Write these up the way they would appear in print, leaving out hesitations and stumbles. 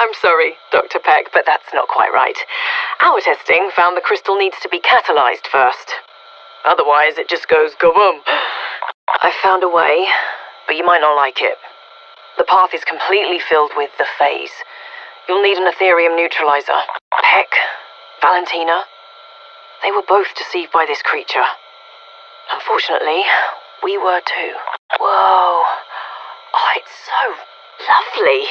I'm sorry, Dr. Peck, but that's not quite right. Our testing found the crystal needs to be catalyzed first. Otherwise, it just goes kaboom. I found a way, but you might not like it. The path is completely filled with the phase. You'll need an Ethereum neutralizer. Peck, Valentina, they were both deceived by this creature. Unfortunately, we were too. Whoa. Oh, it's so lovely.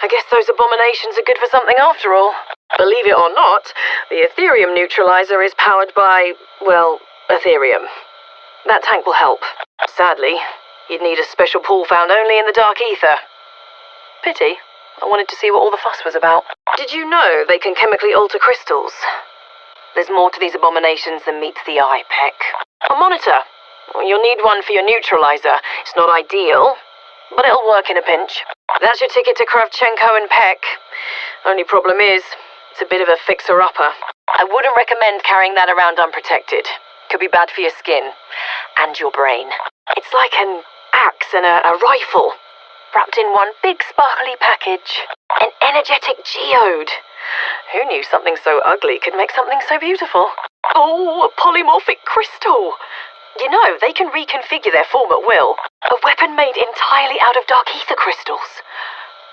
I guess those abominations are good for something after all. Believe it or not, the Ethereum neutralizer is powered by, well, Ethereum. That tank will help. Sadly, you'd need a special pool found only in the dark ether. Pity. I wanted to see what all the fuss was about. Did you know they can chemically alter crystals? There's more to these abominations than meets the eye, Peck. A monitor. Well, you'll need one for your neutralizer. It's not ideal, but it'll work in a pinch. That's your ticket to Kravchenko and Peck. Only problem is, it's a bit of a fixer-upper. I wouldn't recommend carrying that around unprotected. Could be bad for your skin. And your brain. It's like an axe and a rifle, wrapped in one big sparkly package. An energetic geode. Who knew something so ugly could make something so beautiful? Oh, a polymorphic crystal. You know, they can reconfigure their form at will. A weapon made entirely out of dark ether crystals.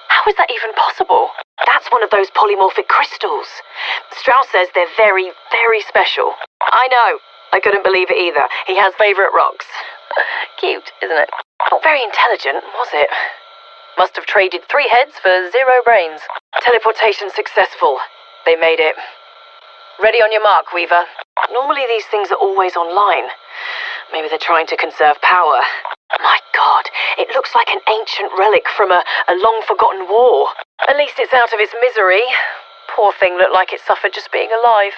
How is that even possible? That's one of those polymorphic crystals. Strauss says they're very, very special. I know. I couldn't believe it either. He has favorite rocks. Cute, isn't it? Not very intelligent, was it? Must have traded 3 heads for 0 brains. Teleportation successful. They made it. Ready on your mark, Weaver. Normally these things are always online. Maybe they're trying to conserve power. My God, it looks like an ancient relic from a long-forgotten war. At least it's out of its misery. Poor thing looked like it suffered just being alive.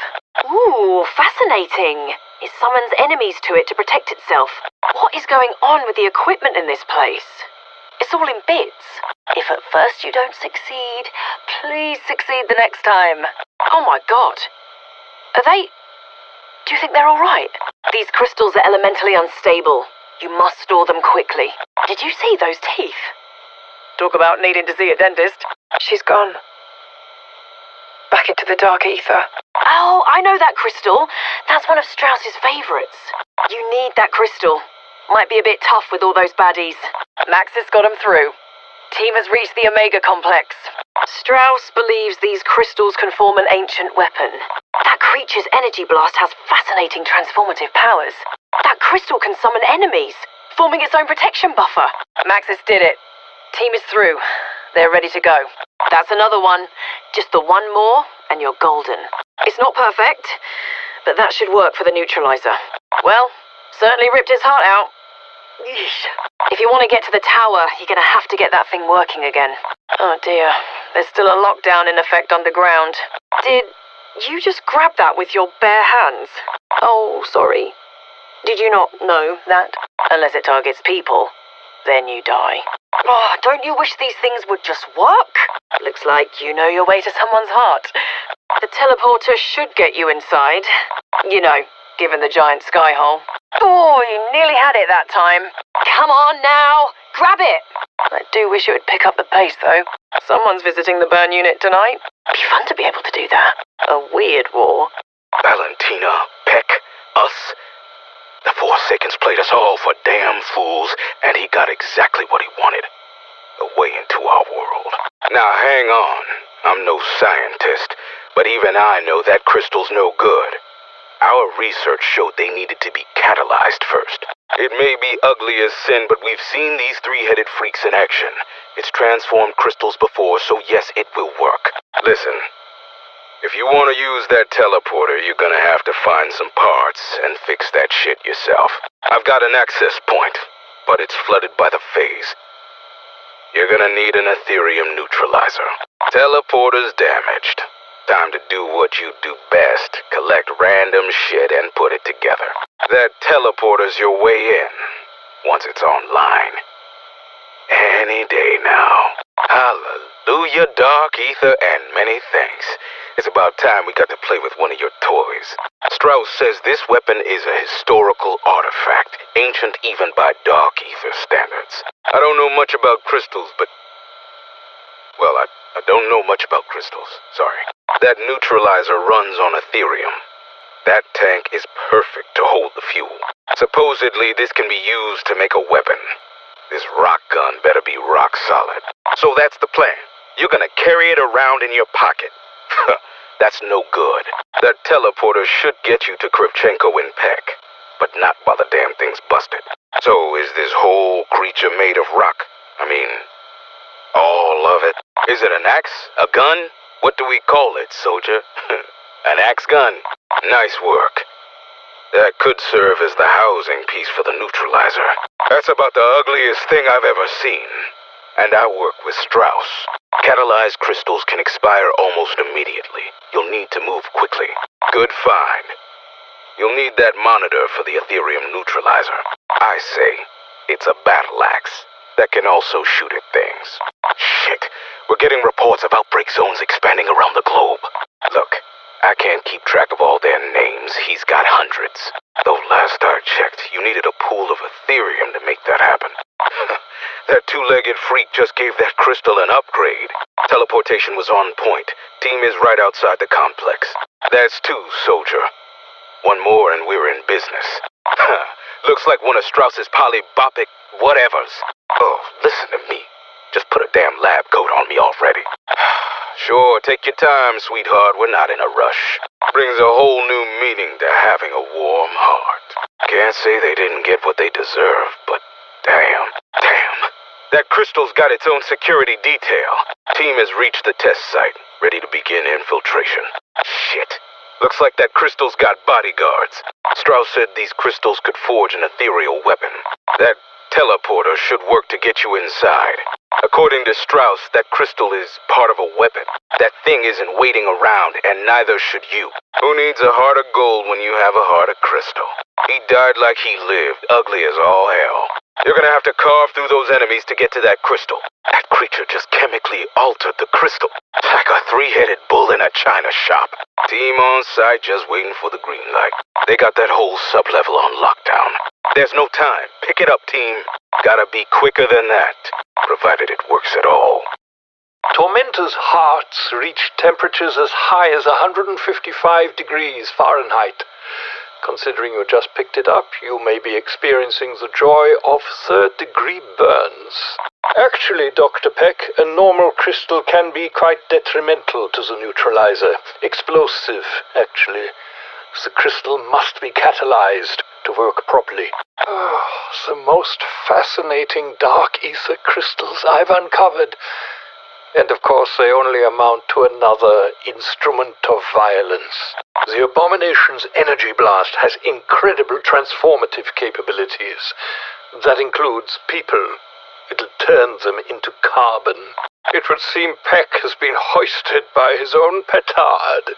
Ooh, fascinating. It summons enemies to it to protect itself. What is going on with the equipment in this place? It's all in bits. If at first you don't succeed, please succeed the next time. Oh my God. Are they... Do you think they're all right? These crystals are elementally unstable. You must store them quickly. Did you see those teeth? Talk about needing to see a dentist. She's gone. Back into the dark ether. Oh, I know that crystal. That's one of Strauss's favorites. You need that crystal. Might be a bit tough with all those baddies. Max has got him through. Team has reached the Omega Complex. Strauss believes these crystals can form an ancient weapon. That creature's energy blast has fascinating transformative powers. That crystal can summon enemies, forming its own protection buffer. Maxis did it. Team is through. They're ready to go. That's another one. Just the one more, and you're golden. It's not perfect, but that should work for the neutralizer. Well, certainly ripped his heart out. Yeesh. If you want to get to the tower, you're going to have to get that thing working again. Oh dear, there's still a lockdown in effect underground. Did you just grab that with your bare hands? Oh, sorry. Did you not know that? Unless it targets people, then you die. Oh, don't you wish these things would just work? Looks like you know your way to someone's heart. The teleporter should get you inside. You know, given the giant sky hole. Oh, you nearly had it that time. Come on now, grab it. I do wish it would pick up the pace, though. Someone's visiting the burn unit tonight. It'd be fun to be able to do that. A weird war. Valentina, Peck, us. The Forsakens played us all for damn fools, and he got exactly what he wanted. A way into our world. Now hang on. I'm no scientist, but even I know that crystal's no good. Our research showed they needed to be catalyzed first. It may be ugly as sin, but we've seen these 3-headed freaks in action. It's transformed crystals before, so yes, it will work. Listen, if you want to use that teleporter, you're gonna have to find some parts and fix that shit yourself. I've got an access point, but it's flooded by the phase. You're gonna need an Ethereum neutralizer. Teleporter's damaged. Time to do what you do best. Collect random shit and put it together. That teleporter's your way in, once it's online. Any day now. Hallelujah, dark ether, and many thanks. It's about time we got to play with one of your toys. Strauss says this weapon is a historical artifact, ancient even by dark ether standards. I don't know much about crystals, but... well, I I don't know much about crystals, sorry. That neutralizer runs on Ethereum. That tank is perfect to hold the fuel. Supposedly, this can be used to make a weapon. This rock gun better be rock solid. So that's the plan. You're gonna carry it around in your pocket. That's no good. That teleporter should get you to Kravchenko and Peck, but not while the damn thing's busted. So is this whole creature made of rock? I mean, all of it? Is it an axe? A gun? What do we call it, soldier? An axe gun? Nice work. That could serve as the housing piece for the neutralizer. That's about the ugliest thing I've ever seen. And I work with Strauss. Catalyzed crystals can expire almost immediately. You'll need to move quickly. Good find. You'll need that monitor for the Ethereum neutralizer. I say, it's a battle axe that can also shoot at things. Shit, we're getting reports of outbreak zones expanding around the globe. Look, I can't keep track of all their names. He's got hundreds. Though last I checked, you needed a pool of Ethereum to make that happen. That two-legged freak just gave that crystal an upgrade. Teleportation was on point. Team is right outside the complex. That's two, soldier. One more and we're in business. Looks like one of Strauss's polybopic whatevers. Oh, listen to me. Just put a damn lab coat on me already. Sure, take your time, sweetheart. We're not in a rush. Brings a whole new meaning to having a warm heart. Can't say they didn't get what they deserve, but damn. That crystal's got its own security detail. Team has reached the test site, ready to begin infiltration. Shit. Looks like that crystal's got bodyguards. Strauss said these crystals could forge an ethereal weapon. That teleporter should work to get you inside. According to Strauss, that crystal is part of a weapon. That thing isn't waiting around, and neither should you. Who needs a heart of gold when you have a heart of crystal? He died like he lived, ugly as all hell. You're gonna have to carve through those enemies to get to that crystal. That creature just chemically altered the crystal. Like a three-headed bull in a china shop. Team on site just waiting for the green light. They got that whole sub-level on lockdown. There's no time. Pick it up, team. Gotta be quicker than that, provided it works at all. Tormentor's hearts reach temperatures as high as 155 degrees Fahrenheit. Considering you just picked it up, you may be experiencing the joy of third-degree burns. Actually, Dr. Peck, a normal crystal can be quite detrimental to the neutralizer. Explosive, actually. The crystal must be catalyzed to work properly. Oh, the most fascinating dark ether crystals I've uncovered. And of course, they only amount to another instrument of violence. The Abomination's energy blast has incredible transformative capabilities. That includes people. It'll turn them into carbon. It would seem Peck has been hoisted by his own petard.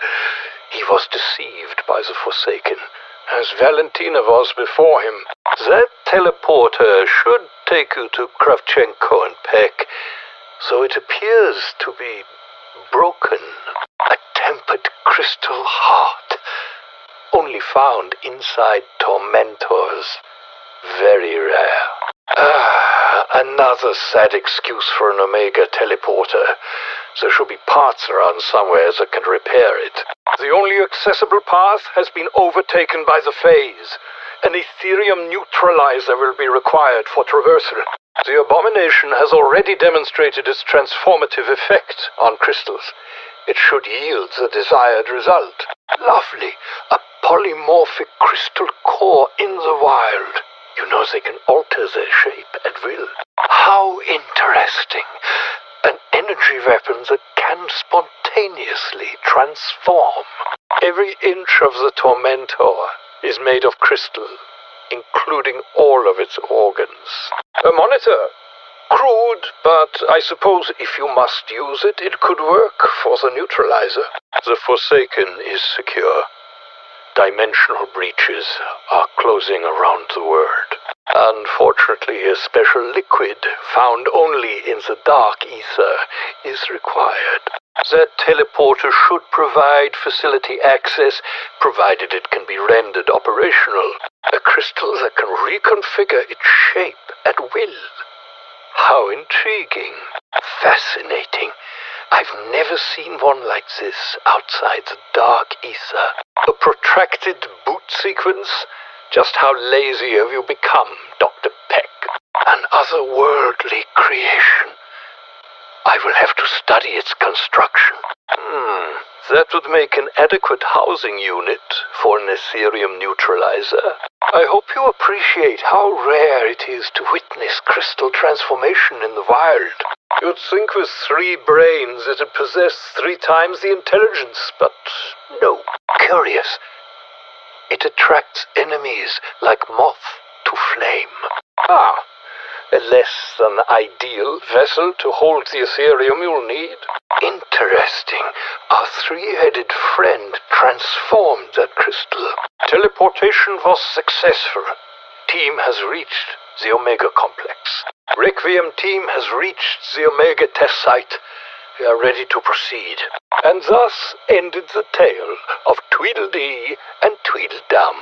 He was deceived by the Forsaken, as Valentina was before him. That teleporter should take you to Kravchenko and Peck, so it appears to be broken. A tempered crystal heart, only found inside tormentors. Very rare. Another sad excuse for an Omega teleporter. There should be parts around somewhere that can repair it. The only accessible path has been overtaken by the phase. An Ethereum neutralizer will be required for traversal. The Abomination has already demonstrated its transformative effect on crystals. It should yield the desired result. Lovely. A polymorphic crystal core in the wild. You know they can alter their shape at will. How interesting. An energy weapon that can spontaneously transform. Every inch of the Tormentor is made of crystal, including all of its organs. A monitor. Crude, but I suppose if you must use it, it could work for the neutralizer. The Forsaken is secure. Dimensional breaches are closing around the world. Unfortunately, a special liquid found only in the dark ether is required. That teleporter should provide facility access, provided it can be rendered operational. A crystal that can reconfigure its shape at will. How intriguing. Fascinating. I've never seen one like this outside the dark ether. A protracted boot sequence? Just how lazy have you become, Dr. Peck? An otherworldly creation. I will have to study its construction. That would make an adequate housing unit for an Ethereum neutralizer. I hope you appreciate how rare it is to witness crystal transformation in the wild. You'd think with 3 brains it'd possess 3 times the intelligence, but no. Curious. It attracts enemies like moth to flame. A less than ideal vessel to hold the Ethereum you'll need. Interesting. Our 3-headed friend transformed that crystal. Teleportation was successful. Team has reached the Omega Complex. Requiem team has reached the Omega test site. We are ready to proceed. And thus ended the tale of Tweedledee and Tweedledum.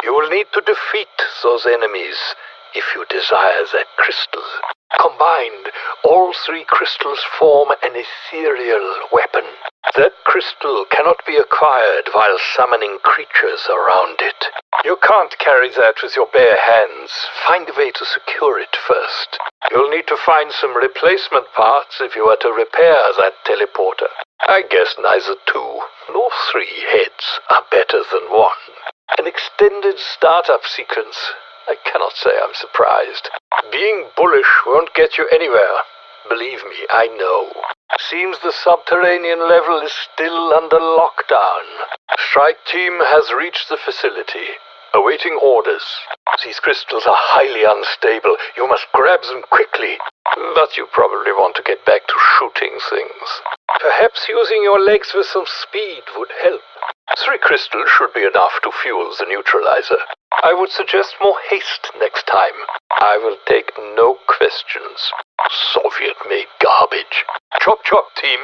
You will need to defeat those enemies if you desire that crystal. Combined, all 3 crystals form an ethereal weapon. That crystal cannot be acquired while summoning creatures around it. You can't carry that with your bare hands. Find a way to secure it first. You'll need to find some replacement parts if you are to repair that teleporter. I guess neither 2 nor 3 heads are better than 1. An extended startup sequence. I cannot say I'm surprised. Being bullish won't get you anywhere. Believe me, I know. Seems the subterranean level is still under lockdown. Strike team has reached the facility, awaiting orders. These crystals are highly unstable. You must grab them quickly. But you probably want to get back to shooting things. Perhaps using your legs with some speed would help. 3 crystals should be enough to fuel the neutralizer. I would suggest more haste next time. I will take no questions. Soviet-made garbage. Chop chop, team.